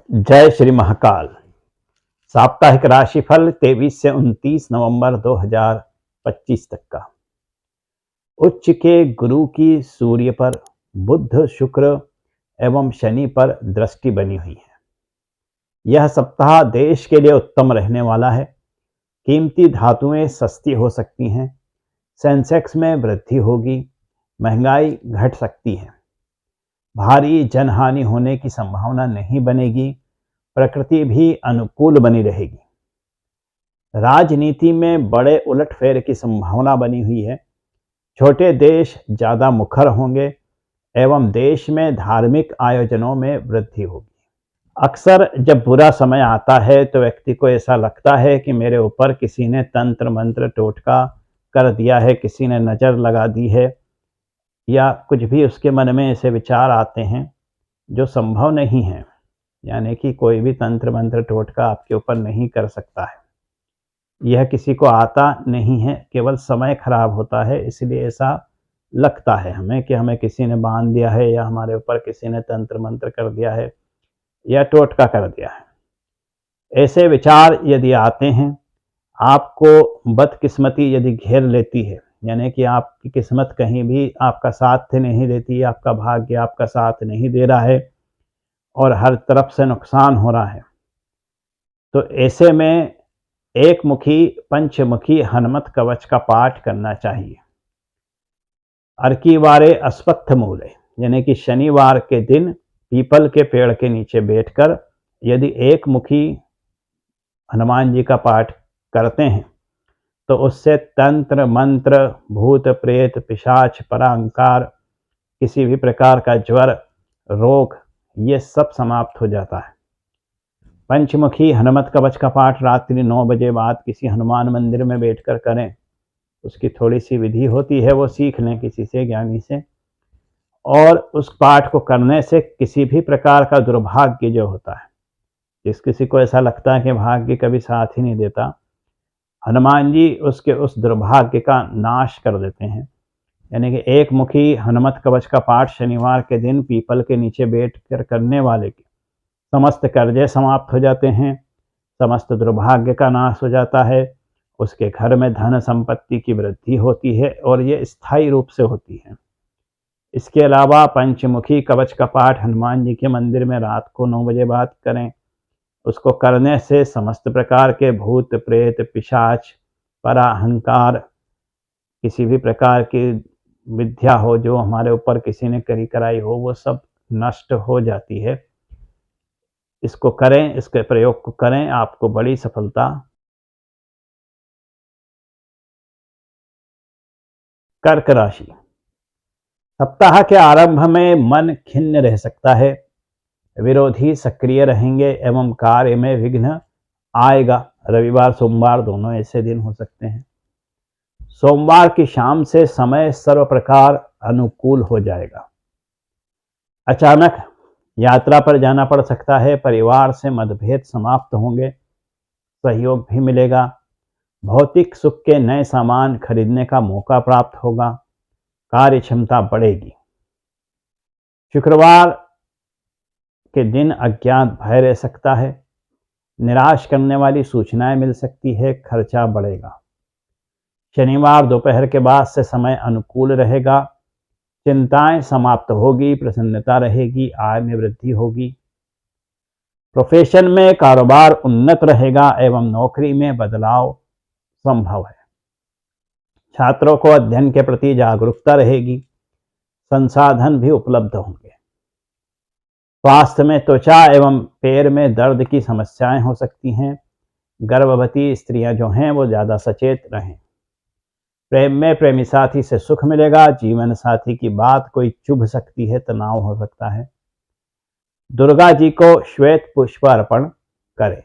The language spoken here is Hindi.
जय श्री महाकाल। साप्ताहिक राशिफल 23 से 29 नवंबर 2025 तक का। उच्च के गुरु की सूर्य पर, बुध, शुक्र एवं शनि पर दृष्टि बनी हुई है। यह सप्ताह देश के लिए उत्तम रहने वाला है। कीमती धातुएं सस्ती हो सकती हैं। सेंसेक्स में वृद्धि होगी। महंगाई घट सकती है। भारी जनहानि होने की संभावना नहीं बनेगी। प्रकृति भी अनुकूल बनी रहेगी। राजनीति में बड़े उलटफेर की संभावना बनी हुई है। छोटे देश ज़्यादा मुखर होंगे एवं देश में धार्मिक आयोजनों में वृद्धि होगी। अक्सर जब बुरा समय आता है तो व्यक्ति को ऐसा लगता है कि मेरे ऊपर किसी ने तंत्र मंत्र टोटका कर दिया है, किसी ने नज़र लगा दी है, या कुछ भी उसके मन में ऐसे विचार आते हैं जो संभव नहीं है। यानी कि कोई भी तंत्र मंत्र टोटका आपके ऊपर नहीं कर सकता है। यह किसी को आता नहीं है, केवल समय खराब होता है। इसलिए ऐसा लगता है हमें कि हमें किसी ने बांध दिया है, या हमारे ऊपर किसी ने तंत्र मंत्र कर दिया है या टोटका कर दिया है। ऐसे विचार यदि आते हैं, आपको बदकिस्मती यदि घेर लेती है, यानी कि आपकी किस्मत कहीं भी आपका साथ नहीं देती, आपका भाग्य आपका साथ नहीं दे रहा है और हर तरफ से नुकसान हो रहा है, तो ऐसे में एक मुखी पंचमुखी हनुमत कवच का पाठ करना चाहिए। अर्कीवारे अश्वत्थ मूले, यानी कि शनिवार के दिन पीपल के पेड़ के नीचे बैठकर यदि एक मुखी हनुमान जी का पाठ करते हैं तो उससे तंत्र मंत्र, भूत प्रेत, पिशाच, परांकार, किसी भी प्रकार का ज्वर, रोग, ये सब समाप्त हो जाता है। पंचमुखी हनुमत कवच का पाठ रात्रि 9 बजे बाद किसी हनुमान मंदिर में बैठकर करें। उसकी थोड़ी सी विधि होती है, वो सीख लें किसी से, ज्ञानी से। और उस पाठ को करने से किसी भी प्रकार का दुर्भाग्य जो होता है, जिस किसी को ऐसा लगता है कि भाग्य कभी साथ ही नहीं देता, हनुमान जी उसके उस दुर्भाग्य का नाश कर देते हैं। यानी कि एक मुखी हनुमत कवच का पाठ शनिवार के दिन पीपल के नीचे बैठकर करने वाले के समस्त कर्जे समाप्त हो जाते हैं, समस्त दुर्भाग्य का नाश हो जाता है, उसके घर में धन संपत्ति की वृद्धि होती है और ये स्थायी रूप से होती है। इसके अलावा पंचमुखी कवच का पाठ हनुमान जी के मंदिर में रात को 9 बजे बाद करें। उसको करने से समस्त प्रकार के भूत प्रेत, पिशाच, पराहंकार, किसी भी प्रकार की विद्या हो जो हमारे ऊपर किसी ने करी कराई हो, वो सब नष्ट हो जाती है। इसको करें, इसके प्रयोग को करें, आपको बड़ी सफलता। कर्क राशि। सप्ताह के आरंभ में मन खिन्न रह सकता है। विरोधी सक्रिय रहेंगे एवं कार्य में विघ्न आएगा। रविवार सोमवार दोनों ऐसे दिन हो सकते हैं। सोमवार की शाम से समय सर्व प्रकार अनुकूल हो जाएगा। अचानक यात्रा पर जाना पड़ सकता है। परिवार से मतभेद समाप्त होंगे, सहयोग भी मिलेगा। भौतिक सुख के नए सामान खरीदने का मौका प्राप्त होगा। कार्य क्षमता बढ़ेगी। शुक्रवार के दिन अज्ञात भय रह सकता है। निराश करने वाली सूचनाएं मिल सकती है। खर्चा बढ़ेगा। शनिवार दोपहर के बाद से समय अनुकूल रहेगा। चिंताएं समाप्त होगी, प्रसन्नता रहेगी, आय में वृद्धि होगी। प्रोफेशन में कारोबार उन्नत रहेगा एवं नौकरी में बदलाव संभव है। छात्रों को अध्ययन के प्रति जागरूकता रहेगी। संसाधन भी उपलब्ध होंगे। स्वास्थ्य में त्वचा एवं पैर में दर्द की समस्याएं हो सकती हैं। गर्भवती स्त्रियां जो हैं वो ज़्यादा सचेत रहें। प्रेम में प्रेमी साथी से सुख मिलेगा। जीवन साथी की बात कोई चुभ सकती है, तनाव हो सकता है। दुर्गा जी को श्वेत पुष्प अर्पण करें।